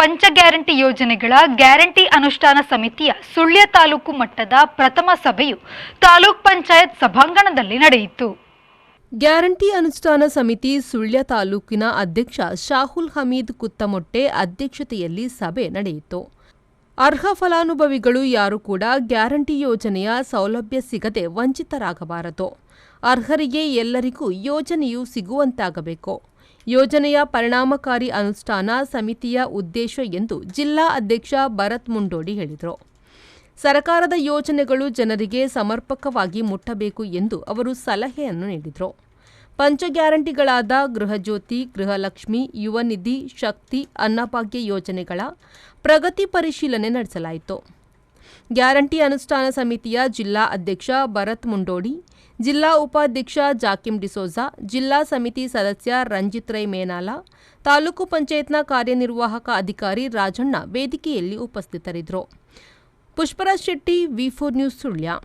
ಪಂಚ ಗ್ಯಾರಂಟಿ ಯೋಜನೆಗಳ ಗ್ಯಾರಂಟಿ ಅನುಷ್ಠಾನ ಸಮಿತಿಯ ಸುಳ್ಯ ತಾಲೂಕು ಮಟ್ಟದ ಪ್ರಥಮ ಸಭೆಯು ತಾಲೂಕ್ ಪಂಚಾಯತ್ ಸಭಾಂಗಣದಲ್ಲಿ ನಡೆಯಿತು. ಗ್ಯಾರಂಟಿ ಅನುಷ್ಠಾನ ಸಮಿತಿ ಸುಳ್ಯ ತಾಲೂಕಿನ ಅಧ್ಯಕ್ಷ ಶಾಹುಲ್ ಹಮೀದ್ ಕುತ್ತಮೊಟ್ಟೆ ಅಧ್ಯಕ್ಷತೆಯಲ್ಲಿ ಸಭೆ ನಡೆಯಿತು. ಅರ್ಹ ಫಲಾನುಭವಿಗಳು ಯಾರೂ ಕೂಡ ಗ್ಯಾರಂಟಿ ಯೋಜನೆಯ ಸೌಲಭ್ಯ ಸಿಗದೆ ವಂಚಿತರಾಗಬಾರದು. ಅರ್ಹರಿಗೆ ಎಲ್ಲರಿಗೂ ಯೋಜನೆಯು ಸಿಗುವಂತಾಗಬೇಕು. ಯೋಜನೆಯ ಪರಿಣಾಮಕಾರಿ ಅನುಷ್ಠಾನ ಸಮಿತಿಯ ಉದ್ದೇಶ ಎಂದು ಜಿಲ್ಲಾ ಅಧ್ಯಕ್ಷ ಭರತ್ ಮುಂಡೋಡಿ ಹೇಳಿದರು. ಸರ್ಕಾರದ ಯೋಜನೆಗಳು ಜನರಿಗೆ ಸಮರ್ಪಕವಾಗಿ ಮುಟ್ಟಬೇಕು ಎಂದು ಅವರು ಸಲಹೆಯನ್ನು ನೀಡಿದರು. ಪಂಚ ಗ್ಯಾರಂಟಿಗಳಾದ ಗೃಹಜ್ಯೋತಿ, ಗೃಹಲಕ್ಷ್ಮಿ, ಯುವ ನಿಧಿ, ಶಕ್ತಿ, ಅನ್ನಭಾಗ್ಯ ಯೋಜನೆಗಳ ಪ್ರಗತಿ ಪರಿಶೀಲನೆ ನಡೆಸಲಾಯಿತು. ಗ್ಯಾರಂಟಿ ಅನುಷ್ಠಾನ ಸಮಿತಿಯ ಜಿಲ್ಲಾ ಅಧ್ಯಕ್ಷ ಭರತ್ ಮುಂಡೋಡಿ, ಜಿಲ್ಲಾ ಉಪಾಧ್ಯಕ್ಷ ಜಾಕಿಮ್ ಡಿಸೋಜಾ, ಜಿಲ್ಲಾ ಸಮಿತಿ ಸದಸ್ಯ ರಂಜಿತ್ ರೈ ಮೇನಾಲ, ತಾಲೂಕು ಪಂಚಾಯತ್ನ ಕಾರ್ಯನಿರ್ವಾಹಕ ಅಧಿಕಾರಿ ರಾಜಣ್ಣ ವೇದಿಕೆಯಲ್ಲಿ ಉಪಸ್ಥಿತರಿದ್ದರು. ಪುಷ್ಪರಾಜ್ ಶೆಟ್ಟಿ, ವಿ4 ನ್ಯೂಸ್ ಸುಳ್ಯ.